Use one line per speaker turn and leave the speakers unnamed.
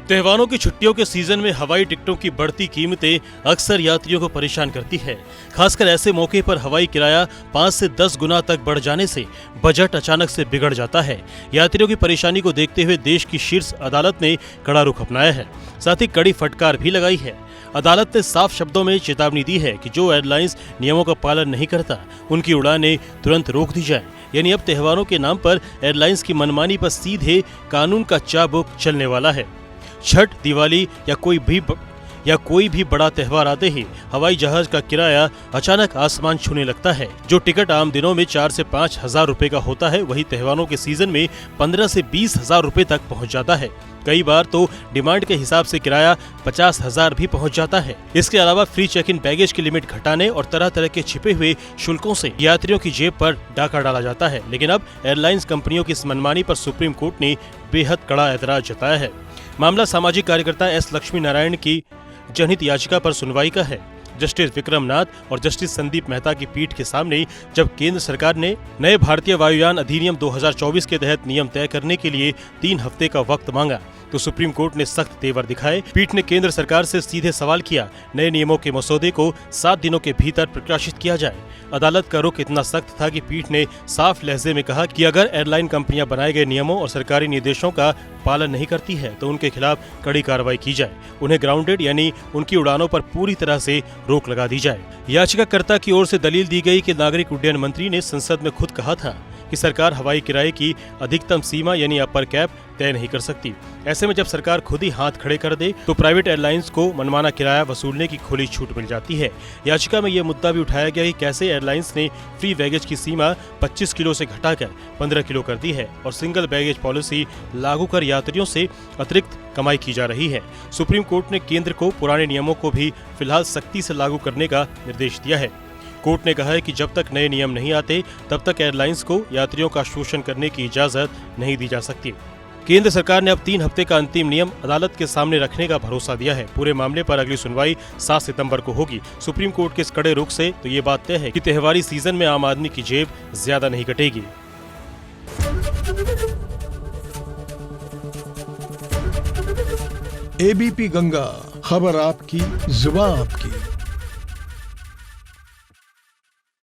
त्योहारों की छुट्टियों के सीजन में हवाई टिकटों की बढ़ती कीमतें अक्सर यात्रियों को परेशान करती है। खासकर ऐसे मौके पर हवाई किराया 5 से 10 गुना तक बढ़ जाने से बजट अचानक से बिगड़ जाता है। यात्रियों की परेशानी को देखते हुए देश की शीर्ष अदालत ने कड़ा रुख अपनाया है, साथ ही कड़ी फटकार भी लगाई है। अदालत ने साफ शब्दों में चेतावनी दी है कि जो एयरलाइंस नियमों का पालन नहीं करता, उनकी उड़ानें तुरंत रोक दी जाए। यानी अब त्योहारों के नाम पर एयरलाइंस की मनमानी पर सीधे कानून का चाबुक चलने वाला है। छठ, दिवाली या कोई भी बड़ा त्योहार आते ही हवाई जहाज का किराया अचानक आसमान छूने लगता है। जो टिकट आम दिनों में 4 से 5 हजार रुपए का होता है, वही त्योहारों के सीजन में 15 से 20 हजार रुपए तक पहुंच जाता है। कई बार तो डिमांड के हिसाब से किराया 50 हजार भी पहुंच जाता है। इसके अलावा फ्री चेक इन बैगेज की लिमिट घटाने और तरह तरह के छिपे हुए शुल्कों से यात्रियों की जेब पर डाका डाला जाता है। लेकिन अब एयरलाइंस कंपनियों की इस मनमानी पर सुप्रीम कोर्ट ने बेहद कड़ा ऐतराज जताया है। मामला सामाजिक कार्यकर्ता एस लक्ष्मी नारायण की जनहित याचिका पर सुनवाई का है। जस्टिस विक्रम नाथ और जस्टिस संदीप मेहता की पीठ के सामने जब केंद्र सरकार ने नए भारतीय वायुयान अधिनियम 2024 के तहत नियम तय करने के लिए 3 हफ्ते का वक्त मांगा, तो सुप्रीम कोर्ट ने सख्त तेवर दिखाए। पीठ ने केंद्र सरकार से सीधे सवाल किया, नए नियमों के मसौदे को 7 दिनों के भीतर प्रकाशित किया जाए। अदालत का रुख इतना सख्त था कि पीठ ने साफ लहजे में कहा कि अगर एयरलाइन कंपनियां बनाए गए नियमों और सरकारी निर्देशों का पालन नहीं करती है तो उनके खिलाफ कड़ी कार्रवाई की जाए। उन्हें ग्राउंडेड यानी उनकी उड़ानों पर पूरी तरह से रोक लगा दी जाए। याचिकाकर्ता की ओर से दलील दी गई कि नागरिक उड्डयन मंत्री ने संसद में खुद कहा था कि सरकार हवाई किराए की अधिकतम सीमा यानी अपर कैप तय नहीं कर सकती। ऐसे में जब सरकार खुद ही हाथ खड़े कर दे तो प्राइवेट एयरलाइंस को मनमाना किराया वसूलने की खुली छूट मिल जाती है। याचिका में यह मुद्दा भी उठाया गया कि कैसे एयरलाइंस ने फ्री बैगेज की सीमा 25 किलो से घटाकर 15 किलो कर दी है और सिंगल बैगेज पॉलिसी लागू कर यात्रियों से अतिरिक्त कमाई की जा रही है। सुप्रीम कोर्ट ने केंद्र को पुराने नियमों को भी फिलहाल सख्ती से लागू करने का निर्देश दिया है। कोर्ट ने कहा है कि जब तक नए नियम नहीं आते तब तक एयरलाइंस को यात्रियों का शोषण करने की इजाजत नहीं दी जा सकती। केंद्र सरकार ने अब 3 हफ्ते का अंतिम नियम अदालत के सामने रखने का भरोसा दिया है। पूरे मामले पर अगली सुनवाई 7 सितंबर को होगी। सुप्रीम कोर्ट के इस कड़े रुख से तो ये बात तय है कि त्योहारी सीजन में आम आदमी की जेब ज्यादा नहीं कटेगी।
एबीपी गंगा, खबर आपकी, जुबान आपकी।